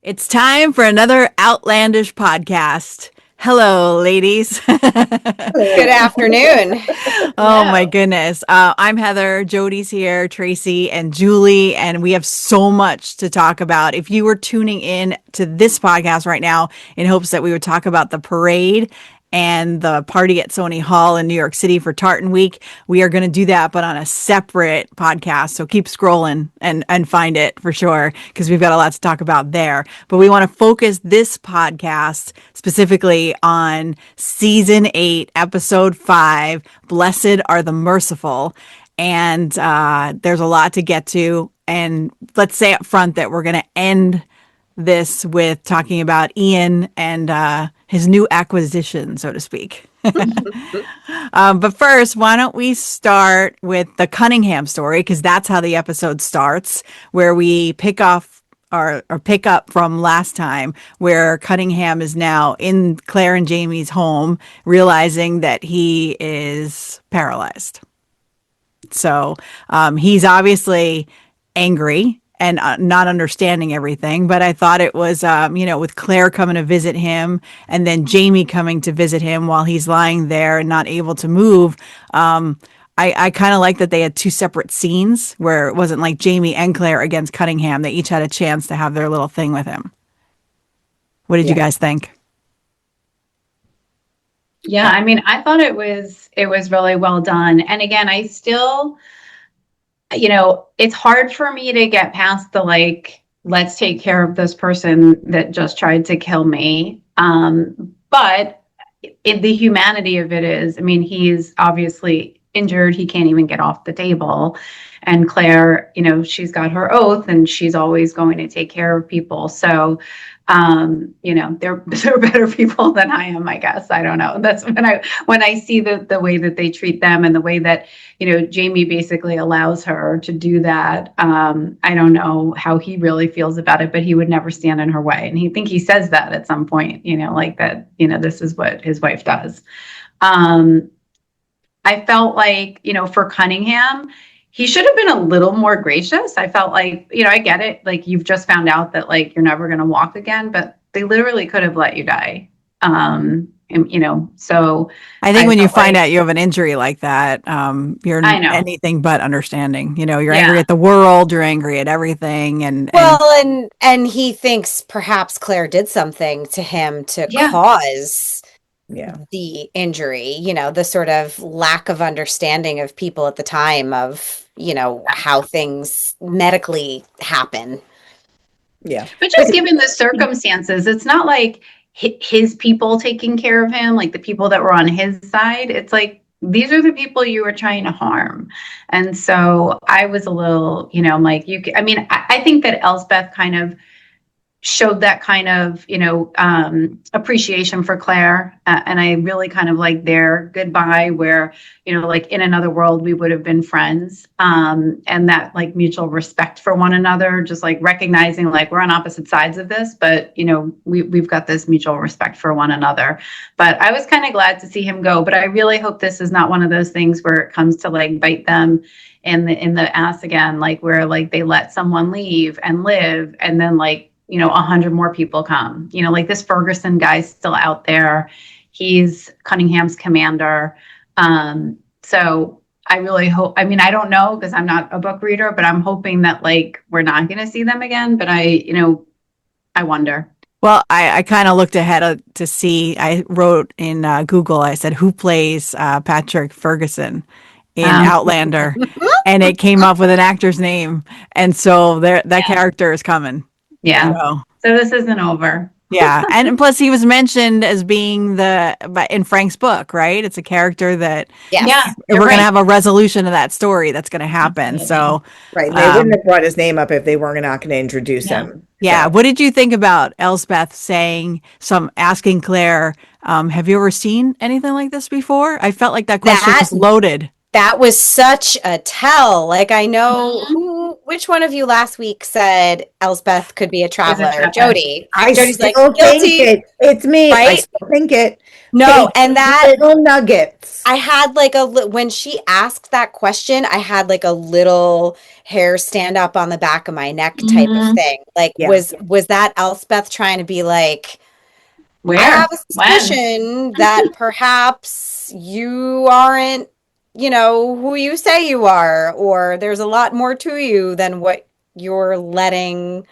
It's time for another Outlandish podcast. Hello, ladies. Good afternoon. Oh my goodness. I'm Heather, Jodi's here, Tracy, and Julie, and we have so much to talk about. If you were tuning in to this podcast right now in hopes that we would talk about the parade and the party at Sony Hall in New York City for Tartan Week, we are going to do that, but on a separate podcast. So keep scrolling and find it for sure, because we've got a lot to talk about there. But we want to focus this podcast specifically on season 8, episode 5, Blessed are the Merciful. And there's a lot to get to. And let's say up front that we're going to end this with talking about Ian and his new acquisition, so to speak. But first, why don't we start with the Cunningham story, because that's how the episode starts, where we pick off or pick up from last time, where Cunningham is now in Claire and Jamie's home, realizing that he is paralyzed. So he's obviously angry and not understanding everything. But I thought it was, with Claire coming to visit him and then Jamie coming to visit him while he's lying there and not able to move. I kind of like that they had two separate scenes where it wasn't like Jamie and Claire against Cunningham. They each had a chance to have their little thing with him. What did you guys think? Yeah, I mean, I thought it was really well done. And again, I still, it's hard for me to get past the let's take care of this person that just tried to kill me. But the humanity of it is, I mean, he's obviously injured. He can't even get off the table. And Claire, she's got her oath and she's always going to take care of people. So, they're better people than I am, I guess. I don't know. That's when I see the way that they treat them and the way that, Jamie basically allows her to do that. I don't know how he really feels about it, but he would never stand in her way. And he says that at some point, that, this is what his wife does. I felt like, for Cunningham, he should have been a little more gracious. I felt like, I get it. Like, you've just found out that you're never going to walk again, but they literally could have let you die. So I think when you find out you have an injury like that, you're anything but understanding. You're angry at the world, you're angry at everything. And he thinks perhaps Claire did something to him to cause the injury, the sort of lack of understanding of people at the time of, how things medically happen. Yeah. But just given the circumstances, it's not like his people taking care of him, like the people that were on his side. It's like, these are the people you were trying to harm. And so I was a little, I think that Elspeth kind of showed that kind of, appreciation for Claire. And I really kind of like their goodbye where, in another world, we would have been friends. And that mutual respect for one another, just recognizing we're on opposite sides of this, but, we've got this mutual respect for one another. But I was kind of glad to see him go. But I really hope this is not one of those things where it comes to bite them in the ass again, where they let someone leave and live and then 100 more people come, this Ferguson guy's still out there. He's Cunningham's commander. So I really hope, I don't know, because I'm not a book reader, but I'm hoping that we're not going to see them again. But I wonder. Well, I kind of looked ahead to see, I wrote in Google, I said, who plays Patrick Ferguson in Outlander? And it came up with an actor's name. And so that character is coming. Yeah. So this isn't over. Yeah. And plus he was mentioned as being in Frank's book, right? It's a character that we're going to have a resolution of that story that's going to happen. So right. They wouldn't have brought his name up if they weren't not going to introduce him. Yeah. So. What did you think about Elspeth asking Claire, have you ever seen anything like this before? I felt like that question was loaded. That was such a tell. I know Which one of you last week said Elspeth could be a traveler? Jodi. I Jodi's still like, think guilty. it. It's me. I Right? still think it. No, Take and that little nuggets. I had like when she asked that question, I had like a little hair stand up on the back of my neck type of thing. Like, Yeah. was that Elspeth trying to be like, Where? I have a When? suspicion that perhaps you aren't, who you say you are, or there's a lot more to you than what you're letting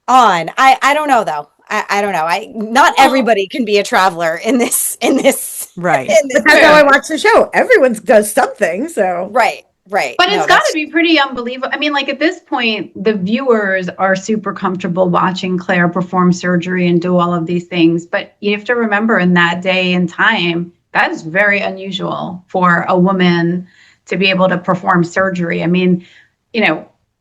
on. I don't know though. I don't know. Not everybody can be a traveler in this Right. in this But that's how I watch the show. Everyone does something. So Right. But it's got to be pretty unbelievable. I mean, like at this point, the viewers are super comfortable watching Claire perform surgery and do all of these things. But you have to remember in that day and time, that is very unusual for a woman to be able to perform surgery. I mean,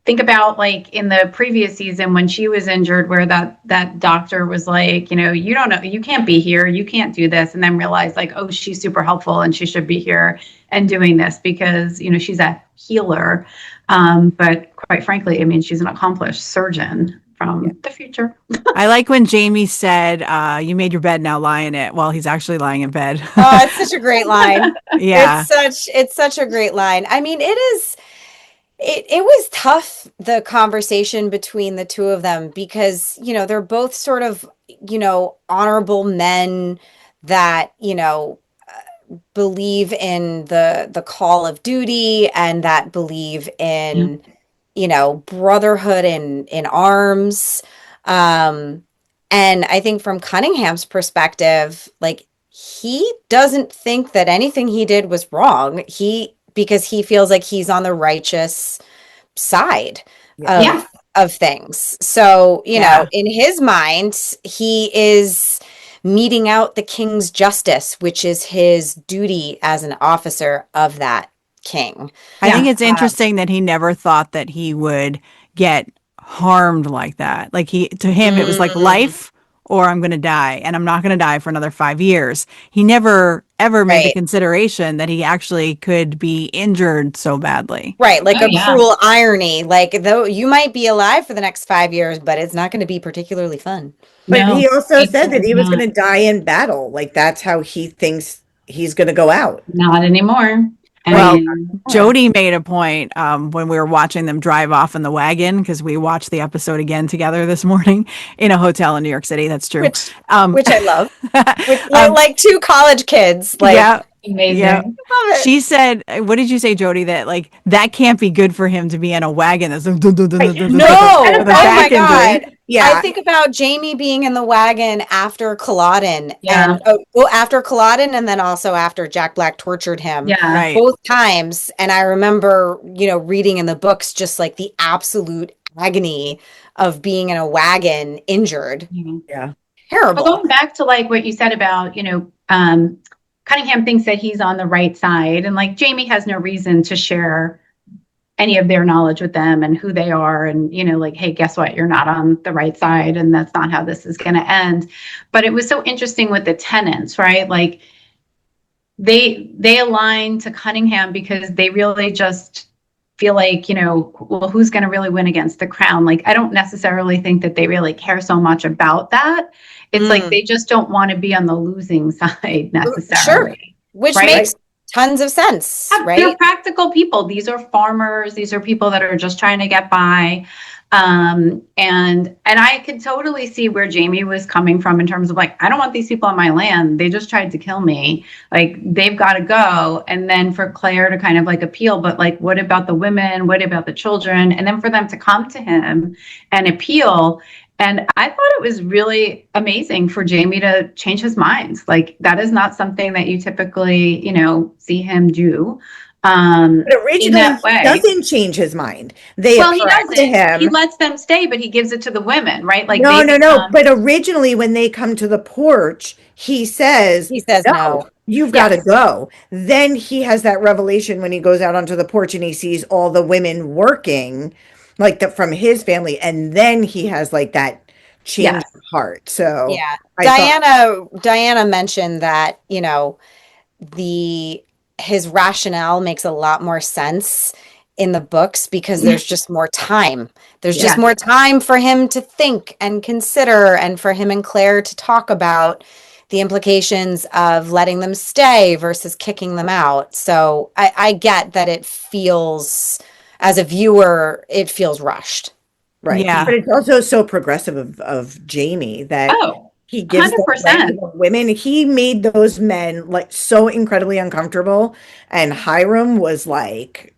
think about like in the previous season when she was injured, where that doctor was like, you don't know, you can't be here, you can't do this, and then realize like, oh, she's super helpful and she should be here and doing this because she's a healer. But quite frankly, I mean, she's an accomplished surgeon from the future. I like when Jamie said, you made your bed, now lie in it, while he's actually lying in bed. Oh, it's such a great line. Yeah. It's such a great line. I mean, it was tough, the conversation between the two of them, because, they're both sort of, honorable men that, believe in the call of duty and that believe in, brotherhood in arms. And I think from Cunningham's perspective, like, he doesn't think that anything he did was wrong. Because he feels like he's on the righteous side of things. So, in his mind, he is meting out the king's justice, which is his duty as an officer of that king. I think it's interesting that he never thought that he would get harmed like that. Like to him, it was like life or I'm going to die, and I'm not going to die for another 5 years. He never ever made the consideration that he actually could be injured so badly. Right. Like cruel irony. Like, though you might be alive for the next 5 years, but it's not going to be particularly fun. But he also said that he was going to die in battle. Like, that's how he thinks he's going to go out. Not anymore. Jodi made a point when we were watching them drive off in the wagon, because we watched the episode again together this morning in a hotel in New York City. That's true. Which I love. Like two college kids. Like, amazing. Yeah. She said, what did you say, Jodi? That like that can't be good for him to be in a wagon. That's no. Oh my God. Yeah. I think about Jamie being in the wagon after Culloden and after Culloden, and then also after Jack Black tortured him both times. And I remember, reading in the books just like the absolute agony of being in a wagon injured. Yeah. Terrible. But going back to like what you said about, Cunningham thinks that he's on the right side, and like Jamie has no reason to share any of their knowledge with them and who they are, and like, hey, guess what, you're not on the right side, and that's not how this is going to end. But it was so interesting with the tenants, right? Like they align to Cunningham because they really just feel like, well, who's going to really win against the crown? Like, I don't necessarily think that they really care so much about that. It's like they just don't want to be on the losing side necessarily. Sure. Which makes tons of sense, right? They're practical people. These are farmers. These are people that are just trying to get by. And I could totally see where Jamie was coming from in terms of like, I don't want these people on my land. They just tried to kill me. Like, they've got to go. And then for Claire to kind of like appeal, but like, what about the women? What about the children? And then for them to come to him and appeal. And I thought it was really amazing for Jamie to change his mind. Like, that is not something that you typically, see him do. But originally, he doesn't change his mind. He doesn't. Him. He lets them stay, but he gives it to the women, right? Like, no. But originally, when they come to the porch, he says, no. You've got to go. Then he has that revelation when he goes out onto the porch and he sees all the women working, like from his family, and then he has like that change of heart. So Diana mentioned that his rationale makes a lot more sense in the books because there's just more time. There's just more time for him to think and consider, and for him and Claire to talk about the implications of letting them stay versus kicking them out. So I get that it feels, as a viewer, it feels rushed. Right. Yeah. But it's also so progressive of Jamie that he gives 100%. the women. He made those men like so incredibly uncomfortable, and Hiram was like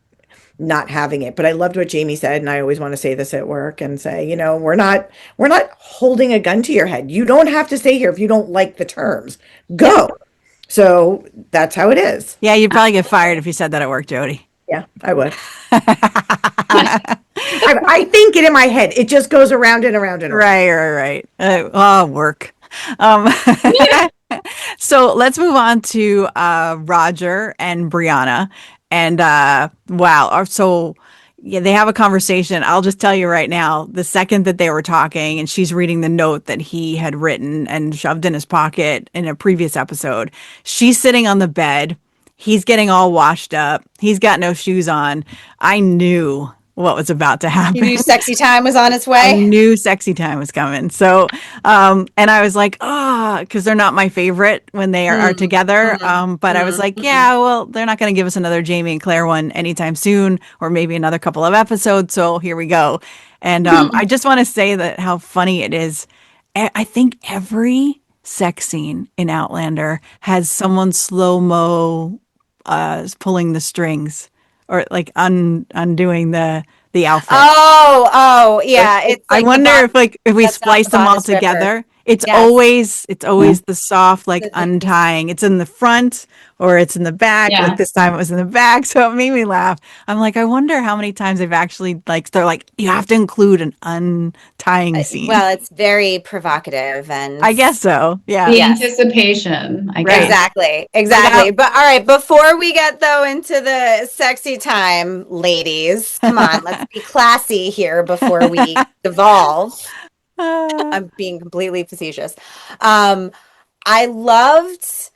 not having it. But I loved what Jamie said, and I always want to say this at work and say, you know, we're not holding a gun to your head. You don't have to stay here if you don't like the terms. Go. So that's how it is. Yeah, you'd probably get fired if you said that at work, Jodi. Yeah, I would. I think it in my head. It just goes around and around and around. Right. Work. So let's move on to Roger and Briana. And wow. So yeah, they have a conversation. I'll just tell you right now, the second that they were talking and she's reading the note that he had written and shoved in his pocket in a previous episode, she's sitting on the bed. He's getting all washed up. He's got no shoes on. I knew what was about to happen. You knew sexy time was on its way? I knew sexy time was coming. So, and I was like, because they're not my favorite when they are together. But I was like, yeah, well, they're not going to give us another Jamie and Claire one anytime soon, or maybe another couple of episodes. So here we go. And I just want to say that how funny it is. I think every sex scene in Outlander has someone slow-mo pulling the strings, or like undoing the outfit. Oh, yeah. It's I wonder if we splice them all together, it's always the soft untying. It's in the front or it's in the back. Yeah. Like this time it was in the back, so it made me laugh. I'm like, I wonder how many times they've actually they're like, you have to include an untying scene. Well, it's very provocative, and I guess so. Yeah. The anticipation, I guess. Exactly. But all right, before we get though into the sexy time, ladies, come on, let's be classy here before we devolve. I'm being completely facetious. I loved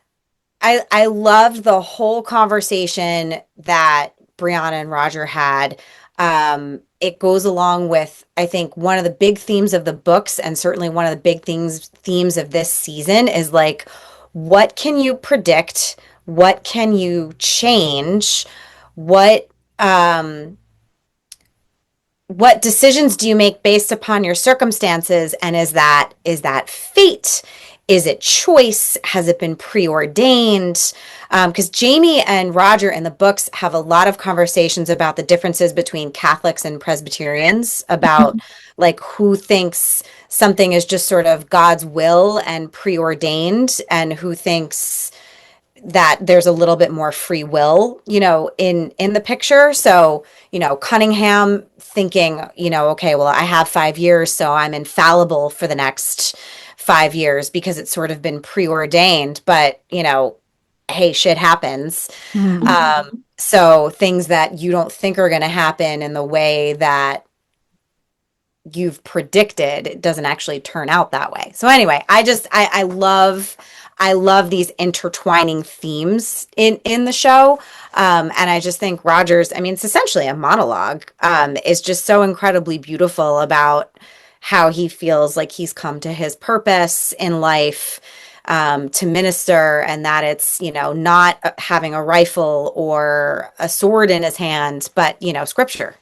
the whole conversation that Briana and Roger had. It goes along with, I think, one of the big themes of the books, and certainly one of the big themes of this season is like, what can you predict? What can you change? What decisions do you make based upon your circumstances? And is that fate? Is it choice? Has it been preordained? Because Jamie and Roger in the books have a lot of conversations about the differences between Catholics and Presbyterians, about like who thinks something is just sort of God's will and preordained, and who thinks that there's a little bit more free will, you know, in the picture. So, you know, Cunningham thinking, you know, okay, well, I have 5 years, so I'm infallible for the next 5 years because it's sort of been preordained. But, you know, hey, shit happens. So things that you don't think are going to happen in the way that you've predicted, it doesn't actually turn out that way. So anyway, I love these intertwining themes in the show. And I just think Roger's, I mean, it's essentially a monologue, is just so incredibly beautiful about how he feels like he's come to his purpose in life, to minister, and that it's, you know, not having a rifle or a sword in his hand, but, you know, scripture.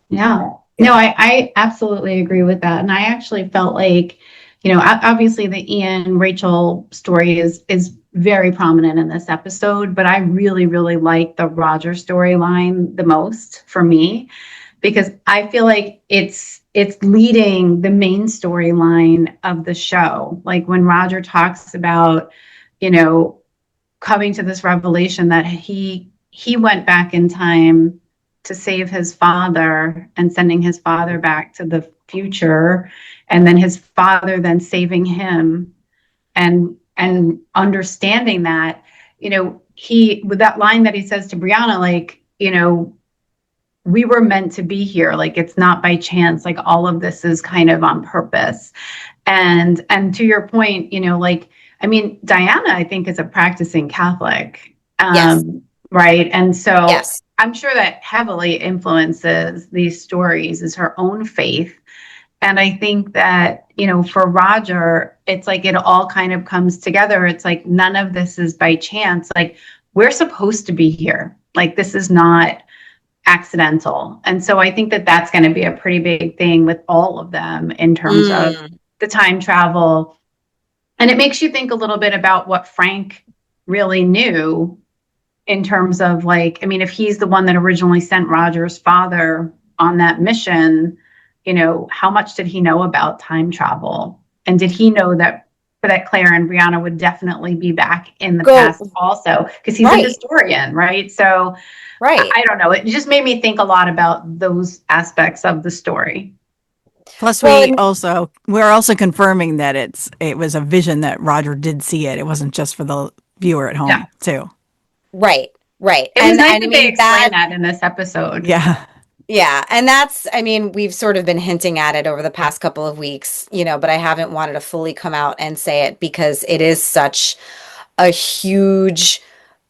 Yeah. No, I absolutely agree with that. And I actually felt like, you know, obviously the Ian Rachel story is very prominent in this episode, but I really, really like the Roger storyline the most for me, because I feel like it's leading the main storyline of the show. Like when Roger talks about, you know, coming to this revelation that he went back in time to save his father and sending his father back to the future, and then his father then saving him, and understanding that, you know, with that line that he says to Briana, like, you know, we were meant to be here. Like, it's not by chance. Like, all of this is kind of on purpose. And to your point, you know, like, I mean, Diana, I think, is a practicing Catholic. Yes. Right. And so, yes. I'm sure that heavily influences these stories is her own faith. And I think that, for Roger, it's like it all kind of comes together. It's like none of this is by chance. Like, we're supposed to be here. Like, this is not accidental. And so I think that that's going to be a pretty big thing with all of them in terms of the time travel. And it makes you think a little bit about what Frank really knew in terms of, like, I mean, if he's the one that originally sent Roger's father on that mission, how much did he know about time travel? And did he know that Claire and Briana would definitely be back in the past also? Because he's a historian, right? So I don't know. It just made me think a lot about those aspects of the story. Plus, we're also confirming that it was a vision that Roger did see it. It wasn't just for the viewer at home, too. Right. It was nice that they explained that in this episode. Yeah. Yeah. And that's, I mean, we've sort of been hinting at it over the past couple of weeks, but I haven't wanted to fully come out and say it because it is such a huge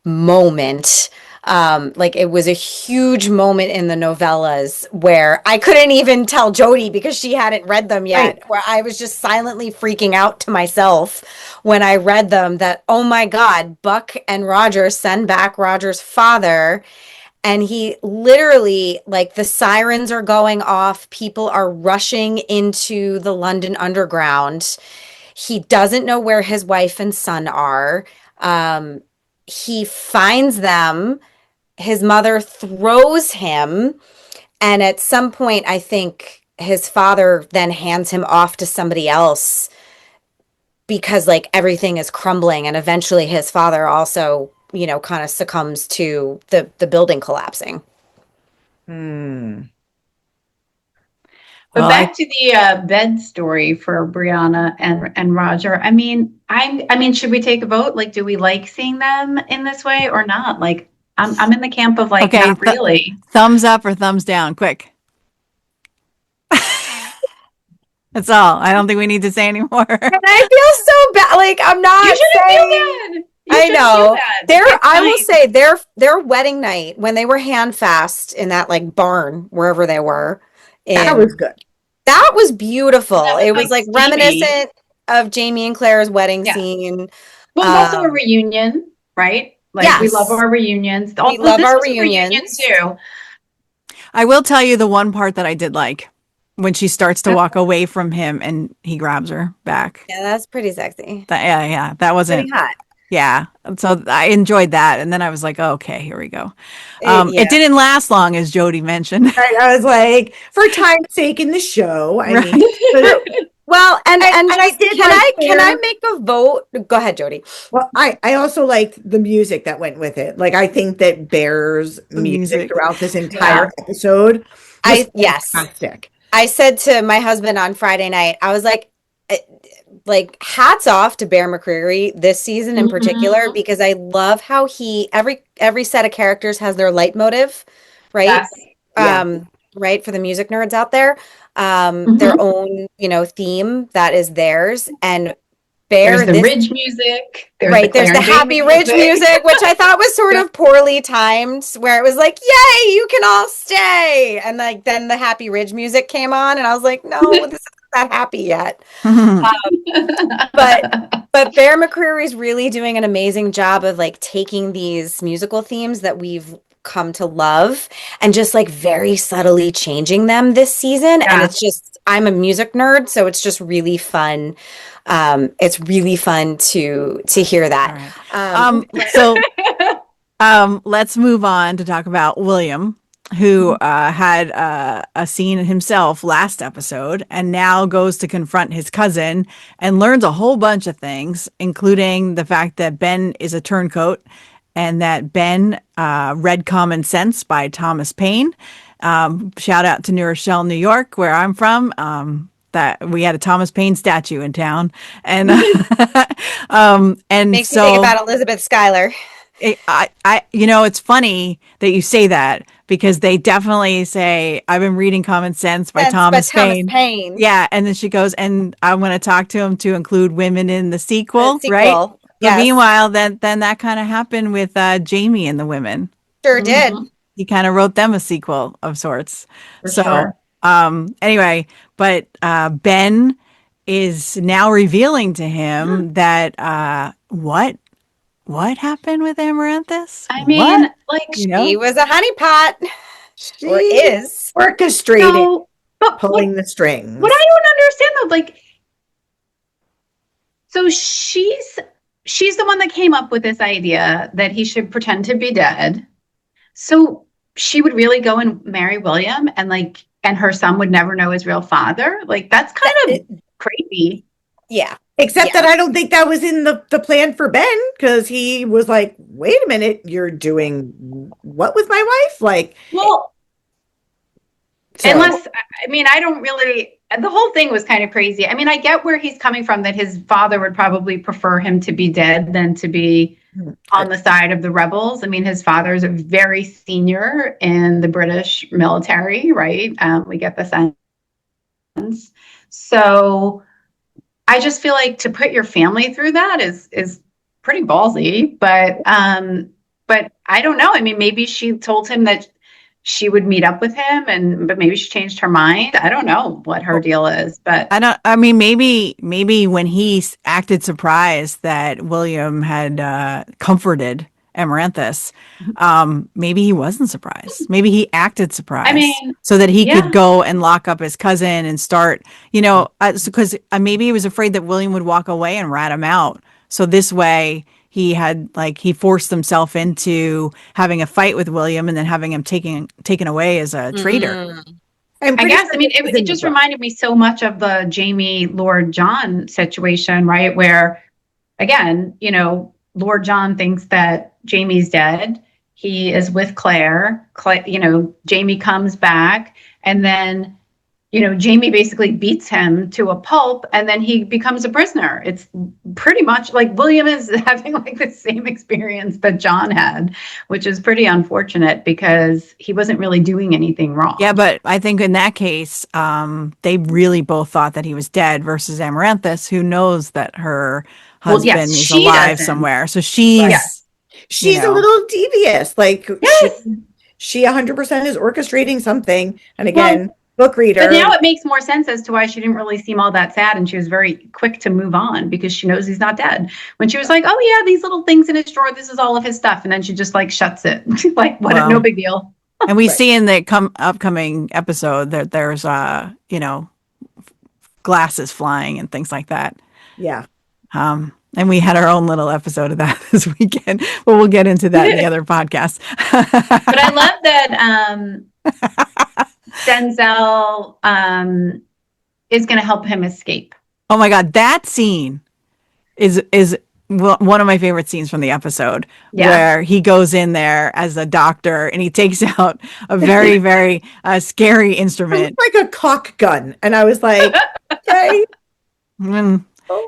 moment. Like, it was a huge moment in the novellas where I couldn't even tell Jodi because she hadn't read them yet, where I was just silently freaking out to myself when I read them that, oh my God, Buck and Roger send back Roger's father. And he literally, like, the sirens are going off. People are rushing into the London Underground. He doesn't know where his wife and son are. He finds them. His mother throws him. And at some point, I think his father then hands him off to somebody else because, like, everything is crumbling. And eventually his father also, kind of succumbs to the building collapsing. But back to the bed story for Briana and Roger. I mean, should we take a vote? Like, do we like seeing them in this way or not? Like, I'm in the camp of, like, not really. Thumbs up or thumbs down, quick. That's all. I don't think we need to say anymore. And I feel so bad. Like, I'm not. You shouldn't feel bad. I know. I will say their wedding night when they were handfast in that, like, barn wherever they were. That was good. That was beautiful. It was like reminiscent of Jamie and Claire's wedding scene. Well, it's also a reunion, right? Like, we love our reunions. We love our reunions too. I will tell you the one part that I did like when she starts to walk away from him and he grabs her back. Yeah, that's pretty sexy. That wasn't pretty hot. Yeah. So I enjoyed that. And then I was like, oh, okay, here we go. It didn't last long, as Jodi mentioned. Right, I was like, for time's sake in the show. I mean, well, and can I make a vote? Go ahead, Jodi. Well, I also liked the music that went with it. Like, I think that Bear's music throughout this entire episode was fantastic. I said to my husband on Friday night, I was like, hats off to Bear McCreary this season in particular, because I love how every set of characters has their leitmotif, right? Yes. Right, for the music nerds out there, their own, theme that is theirs. And Bear, there's the Ridge music, there's the Happy Ridge music, which I thought was sort of poorly timed, where it was like, "Yay, you can all stay," and like then the Happy Ridge music came on, and I was like, "No, this isn't that happy yet." But Bear McCreary's really doing an amazing job of, like, taking these musical themes that we've come to love and just, like, very subtly changing them this season. And it's just, I'm a music nerd, so it's just really fun. It's really fun to hear that. So let's move on to talk about William, who had a scene himself last episode and now goes to confront his cousin and learns a whole bunch of things, including the fact that Ben is a turncoat and that Ben read Common Sense by Thomas Paine. Shout out to New Rochelle, New York, where I'm from. That we had a Thomas Paine statue in town, and and makes me think about Elizabeth Schuyler. It's funny that you say that, because they definitely say, I've been reading Common Sense by Thomas Paine. Yeah. And then she goes, and I want to talk to him to include women in the sequel. Right? Yes. But meanwhile, then that kind of happened with Jamie and the women. Sure did. he kind of wrote them a sequel of sorts. For sure. Anyway, but Ben is now revealing to him that what happened with Amaranthus? I mean, like, she was a honeypot. She or is orchestrating, no, but pulling the strings. What I don't understand though, like, so she's the one that came up with this idea that he should pretend to be dead. So she would really go and marry William, and her son would never know his real father. Like, that's kind of crazy. Yeah. Except that I don't think that was in the plan for Ben, because he was like, wait a minute, you're doing what with my wife? Like, well, unless, I mean, I don't really, the whole thing was kind of crazy. I mean, I get where he's coming from, that his father would probably prefer him to be dead than to be on the side of the rebels. I mean, his father is a very senior in the British military, right? We get the sense. So I just feel like to put your family through that is pretty ballsy, but I don't know. I mean, maybe she told him that she would meet up with him, but maybe she changed her mind. I don't know what her deal is, but I mean, maybe when he acted surprised that William had comforted Amaranthus, maybe he wasn't surprised. Maybe he acted surprised. I mean, so that he could go and lock up his cousin and start, because maybe he was afraid that William would walk away and rat him out. So this way he forced himself into having a fight with William and then having him taken away as a traitor. I guess, I mean, it just reminded me so much of the Jamie Lord John situation, right? Where, again, Lord John thinks that Jamie's dead. He is with Claire. Jamie comes back, and then, Jamie basically beats him to a pulp, and then he becomes a prisoner. It's pretty much like William is having like the same experience that John had, which is pretty unfortunate because he wasn't really doing anything wrong. Yeah, but I think in that case, they really both thought that he was dead versus Amaranthus, who knows that her husband is alive somewhere. So she's a little devious. Like, she 100% is orchestrating something. And again, book reader. But now it makes more sense as to why she didn't really seem all that sad, and she was very quick to move on because she knows he's not dead. When she was like, "Oh yeah, these little things in his drawer, this is all of his stuff," and then she just like shuts it, like, what? No big deal. And we see in the upcoming episode that there's glasses flying and things like that. Yeah. And we had our own little episode of that this weekend, but we'll get into that in the other podcast. But I love that Denzel is going to help him escape. Oh my God, that scene is one of my favorite scenes from the episode, where he goes in there as a doctor and he takes out a very, very scary instrument. Like a cock gun. And I was like, okay.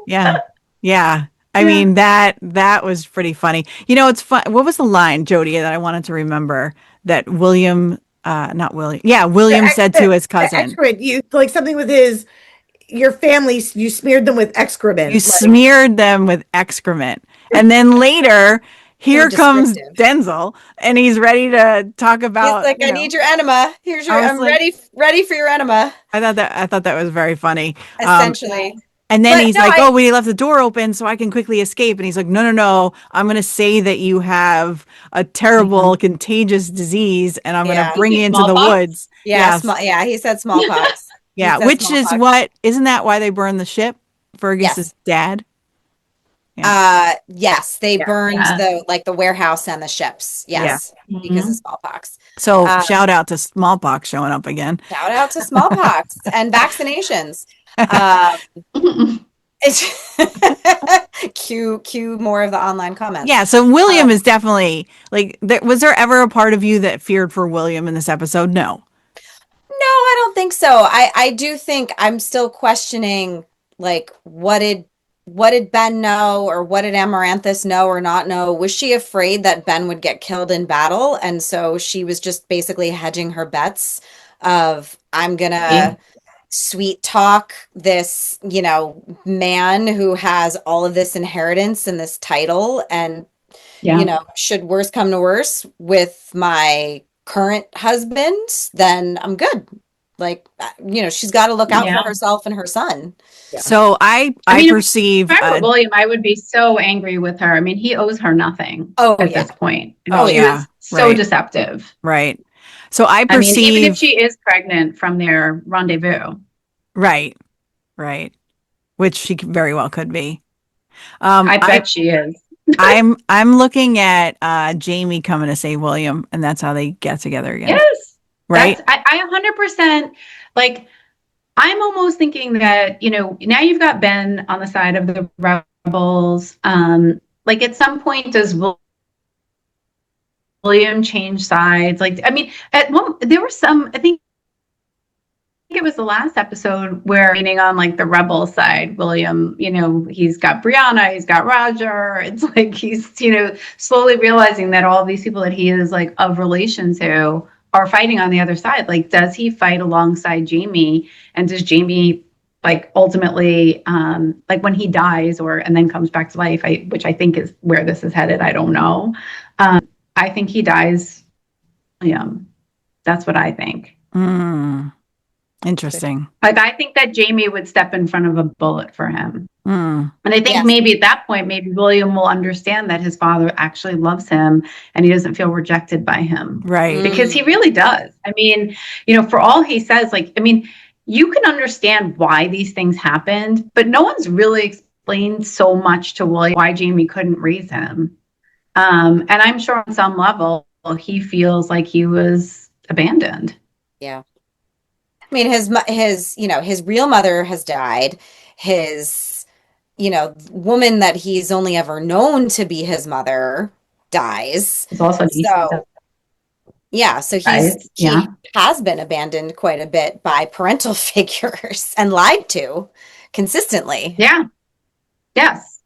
Yeah. I mean, that was pretty funny. It's fun. What was the line, Jodi, that I wanted to remember that William said to his cousin? Excrement. You like something with your family, you smeared them with excrement. You smeared them with excrement. And then later, here comes Denzel, and he's ready to talk about. He's like, I need your enema. I'm ready for your enema. I thought that was very funny. Essentially. And then he's like, we left the door open so I can quickly escape. And he's like, no, I'm going to say that you have a terrible, contagious disease, and I'm going to bring you into the woods. Yeah, he said smallpox. Which is isn't that why they burned the ship? Fergus's dad? Yeah. Yes, they burned the warehouse and the ships. Yes, because of smallpox. So shout out to smallpox showing up again. Shout out to smallpox and vaccinations. Cue more of the online comments. Yeah, so William is definitely like. Was there ever a part of you that feared for William in this episode? No, I don't think so. I do think I'm still questioning, like, what did Ben know, or what did Amaranthus know or not know? Was she afraid that Ben would get killed in battle, and so she was just basically hedging her bets of, I'm gonna sweet talk this, man who has all of this inheritance and this title, and should worse come to worse with my current husband, then I'm good. Like, she's got to look out for herself and her son. Yeah. So I perceive. If I were William, I would be so angry with her. I mean, he owes her nothing at this point. She was so deceptive. Right. So I perceive. Even if she is pregnant from their rendezvous. Right. Right. Which she very well could be. I bet she is. I'm looking at Jamie coming to save William, and that's how they get together again. Yes. Right. I 100% like. I'm almost thinking that, now you've got Ben on the side of the rebels. Like at some point, does William change sides? Like, I mean, there were some, I think it was the last episode where leaning on like the rebel side, William, he's got Briana, he's got Roger. It's like he's, slowly realizing that all these people that he is like of relation to are fighting on the other side. Like, does he fight alongside Jamie? And does Jamie like ultimately, like when he dies and then comes back to life, which I think is where this is headed. I don't know. I think he dies. Yeah, that's what I think. Interesting. Like, I think that Jamie would step in front of a bullet for him. And I think maybe at that point, maybe William will understand that his father actually loves him and he doesn't feel rejected by him. Right. Because he really does. I mean, for all he says, like, I mean, you can understand why these things happened, but no one's really explained so much to William why Jamie couldn't raise him. And I'm sure on some level, he feels like he was abandoned. Yeah. I mean, his real mother has died. His, woman that he's only ever known to be his mother dies. It's also he has been abandoned quite a bit by parental figures and lied to consistently. Yeah. Yes.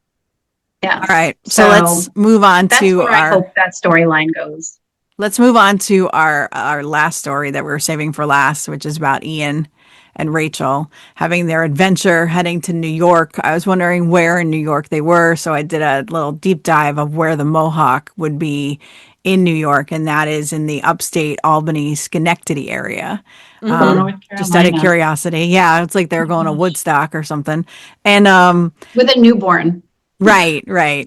Yeah. All right. So let's move on to I hope that storyline goes. Let's move on to our last story that we're saving for last, which is about Ian and Rachel having their adventure heading to New York. I was wondering where in New York they were, so I did a little deep dive of where the Mohawk would be in New York, and that is in the upstate Albany, Schenectady area. Just out of curiosity. Yeah, it's like they're going to Woodstock or something. And with a newborn. Right.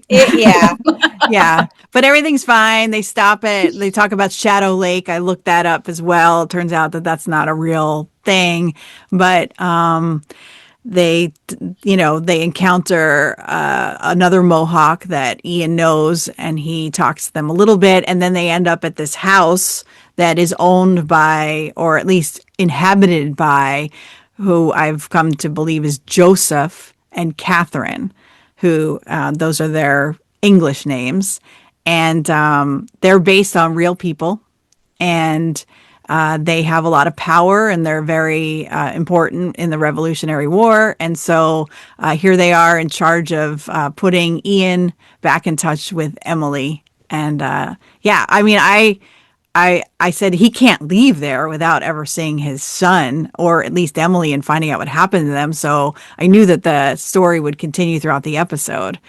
Yeah. Yeah. But everything's fine. They talk about Shadow Lake. I looked that up as well. It turns out that that's not a real thing, but they encounter another Mohawk that Ian knows, and he talks to them a little bit, and then they end up at this house that is owned by, or at least inhabited by, who I've come to believe is Joseph and Catherine, who those are their English names, and they're based on real people, and they have a lot of power, and they're very important in the Revolutionary War. And so here they are in charge of putting Ian back in touch with Emily. And I mean, I said he can't leave there without ever seeing his son, or at least Emily, and finding out what happened to them. So I knew that the story would continue throughout the episode.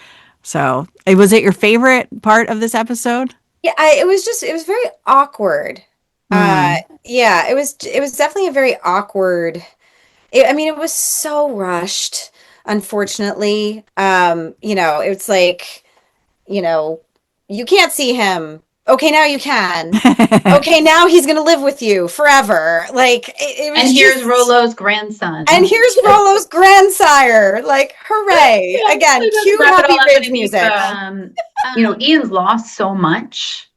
So was it your favorite part of this episode? Yeah, it was very awkward. It was definitely a very awkward. It was so rushed, unfortunately. It's like, you can't see him. Okay, now you can. Okay, now he's going to live with you forever. Like, it was. And here's Rollo's grandson. And here's Rollo's grandsire. Like, hooray. Again, cue Happy Ridge music. Ian's lost so much.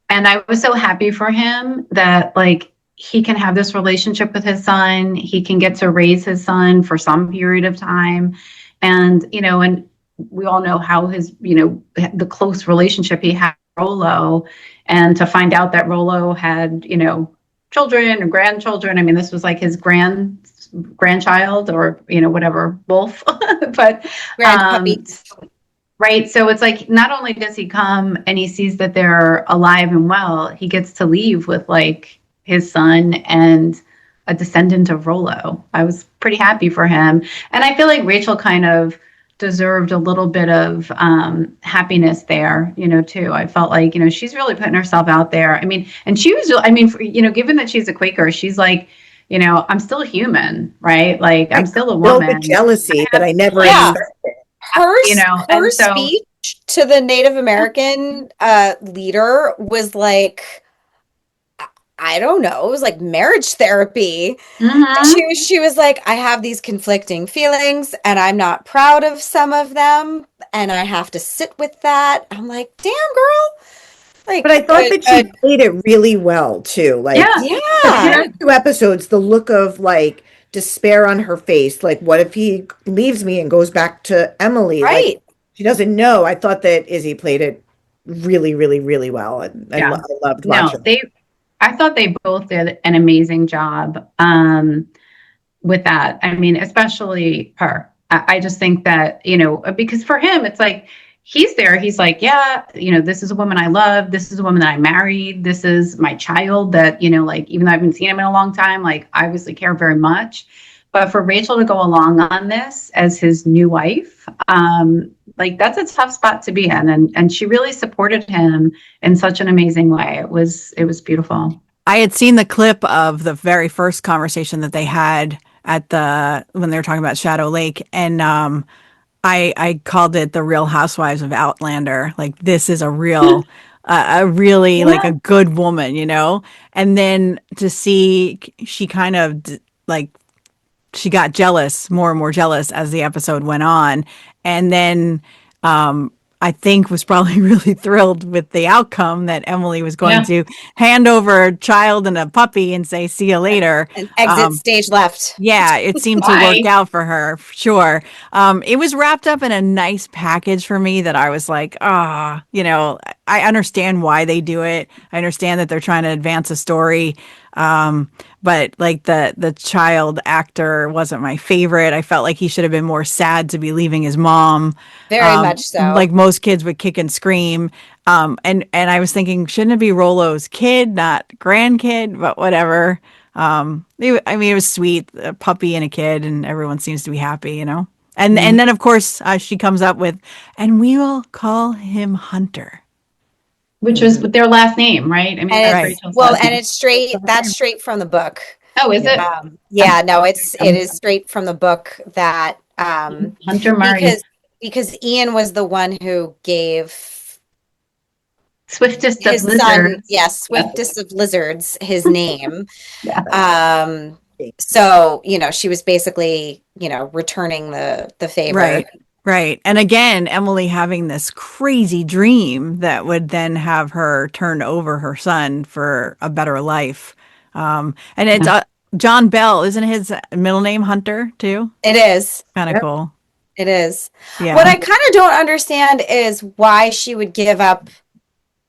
And I was so happy for him that, like, he can have this relationship with his son. He can get to raise his son for some period of time. And, and we all know how his, the close relationship he had with Rollo. And to find out that Rollo had, children or grandchildren. I mean, this was like his grandchild or, whatever, both. But right. So it's like, not only does he come and he sees that they're alive and well, he gets to leave with like his son and a descendant of Rollo. I was pretty happy for him. And I feel like Rachel kind of deserved a little bit of happiness there, too. I felt like, she's really putting herself out there. I mean, and she was, given that she's a Quaker, she's like, I'm still human, right? Like, I'm still a woman. Jealousy that I never expected. Her speech to the Native American leader was like, I don't know, it was like marriage therapy. Mm-hmm. She was like, I have these conflicting feelings and I'm not proud of some of them and I have to sit with that. I'm like, damn, girl. Like, but I thought that she played it really well too. Like, yeah. 2 episodes, the look of like despair on her face. Like, what if he leaves me and goes back to Emily? Right. Like, she doesn't know. I thought that Izzy played it really, really, really well. And I loved watching. I thought they both did an amazing job with that. I mean, especially her. I just think that, because for him, it's like, he's there. He's like, yeah, this is a woman I love. This is a woman that I married. This is my child that, like, even though I haven't seen him in a long time, like, I obviously care very much. But for Rachel to go along on this as his new wife, like, that's a tough spot to be in. And she really supported him in such an amazing way. It was beautiful. I had seen the clip of the very first conversation that they had when they were talking about Shadow Lake. And I called it the Real Housewives of Outlander. Like, this is a real, really like a good woman, and then to see she kind of like, she got jealous, more and more jealous as the episode went on. And then I think was probably really thrilled with the outcome that Emily was going to hand over a child and a puppy and say, see you later. And exit stage left. Yeah, it seemed to work out for her, for sure. It was wrapped up in a nice package for me that I was like, I understand why they do it. I understand that they're trying to advance a story. But like the child actor wasn't my favorite. I felt like he should have been more sad to be leaving his mom. Very much so. Like most kids would kick and scream. And I was thinking, shouldn't it be Rollo's kid, not grandkid? But whatever. It was sweet, a puppy and a kid, and everyone seems to be happy, And then of course she comes up with, and we will call him Hunter. Which was their last name, right? I mean, it's straight. That's straight from the book. Oh, is it? No, it is straight from the book that Hunter Murray, because Ian was the one who gave Swiftest his of Lizards. Son, Swiftest of Lizards, his name. So she was basically returning the favor. Right. Right. And again, Emily having this crazy dream that would then have her turn over her son for a better life. And it's John Bell, isn't his middle name Hunter too? It is. Kind of cool. It is. Yeah. What I kind of don't understand is why she would give up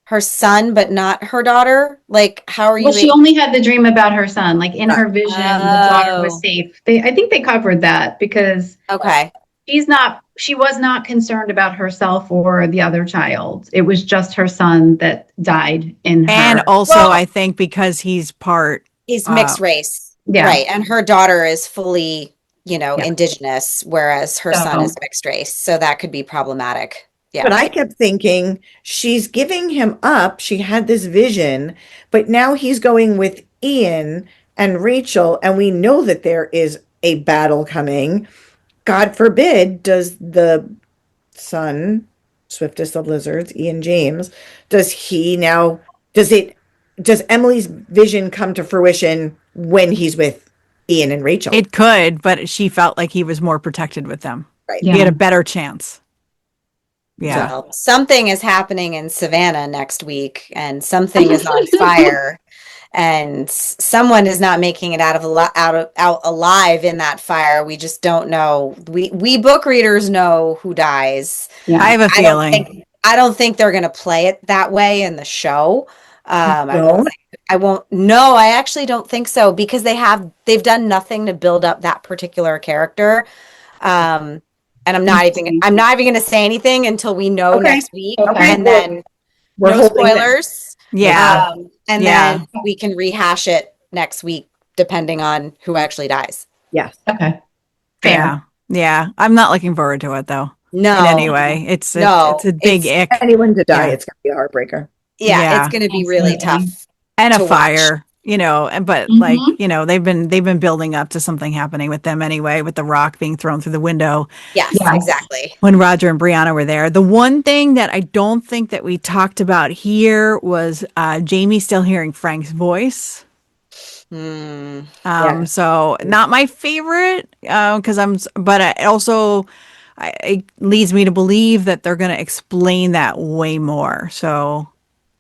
her son, but not her daughter. Like, how are you? Well, she only had the dream about her son. Like, in her vision, the daughter was safe. I think they covered that because she was not concerned about herself or the other child. It was just her son that died in her. And also, I think because he's mixed race. Yeah. Right. And her daughter is fully, indigenous, whereas her son is mixed race. So that could be problematic. Yeah. But I kept thinking she's giving him up. She had this vision, but now he's going with Ian and Rachel. And we know that there is a battle coming. God forbid, does the son, Swiftest of Lizards, Ian James, does Emily's vision come to fruition when he's with Ian and Rachel? It could, but she felt like he was more protected with them. Right. He had a better chance. Yeah. So, something is happening in Savannah next week, and something is on fire. And someone is not making it out alive in that fire. We just don't know. We book readers know who dies. Yeah. I have a feeling. I don't think they're going to play it that way in the show. No? I won't. No, I actually don't think so, because they've done nothing to build up that particular character. And I'm not even going to say anything until we know next week. Okay. And then no spoilers. Yeah. And then we can rehash it next week, depending on who actually dies. Yes. Okay. Fair. Yeah. I'm not looking forward to it though. No. in any way. It's a big ick. Anyone to die, it's gonna be a heartbreaker. Yeah, it's gonna be really tough. And a to fire, but like, they've been building up to something happening with them anyway, with the rock being thrown through the window. Yes, exactly. When Roger and Briana were there. The one thing that I don't think that we talked about here was Jamie still hearing Frank's voice. So not my favorite, but it leads me to believe that they're going to explain that way more. So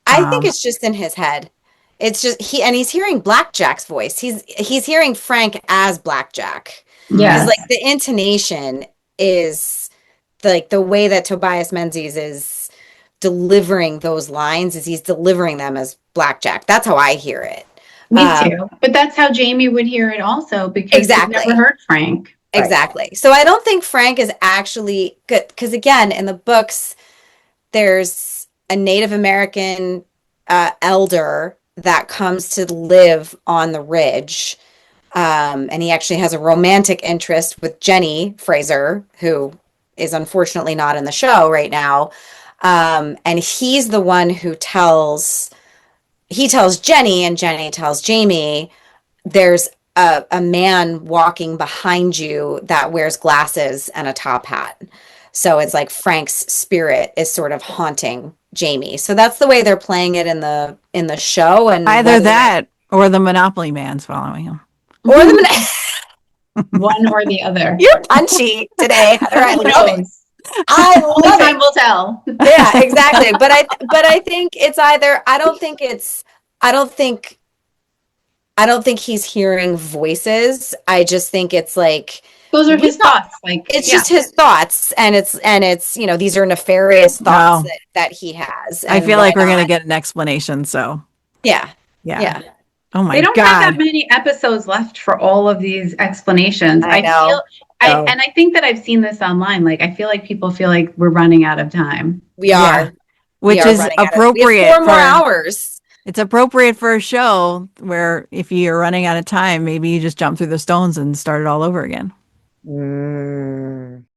I think it's just in his head. It's just he's hearing Blackjack's voice. He's hearing Frank as Blackjack. Yeah. Like the intonation is like the way that Tobias Menzies is delivering those lines is he's delivering them as Blackjack. That's how I hear it. Me too. But that's how Jamie would hear it also because he's never heard Frank. Exactly. Right. So I don't think Frank is actually good because again, in the books, there's a Native American elder that comes to live on the ridge. And he actually has a romantic interest with Jenny Fraser, who is unfortunately not in the show right now. And he's the one who tells Jenny and Jenny tells Jamie, there's a man walking behind you that wears glasses and a top hat. So it's like Frank's spirit is sort of haunting Jamie. So that's the way they're playing it in the show. And either that or the Monopoly man's following him. Or one or the other. You're punchy today, Heather. I love it. I love time will tell. Yeah, exactly. But I think it's either I don't think he's hearing voices. I just think it's like those are his thoughts. Like it's just his thoughts, and it's these are nefarious thoughts that he has. I feel like we're gonna get an explanation. So yeah. Oh my god! They don't have that many episodes left for all of these explanations. I know. And I think that I've seen this online. Like I feel like people feel like we're running out of time. We are, which is appropriate. We have 4 more hours. It's appropriate for a show where if you're running out of time, maybe you just jump through the stones and start it all over again.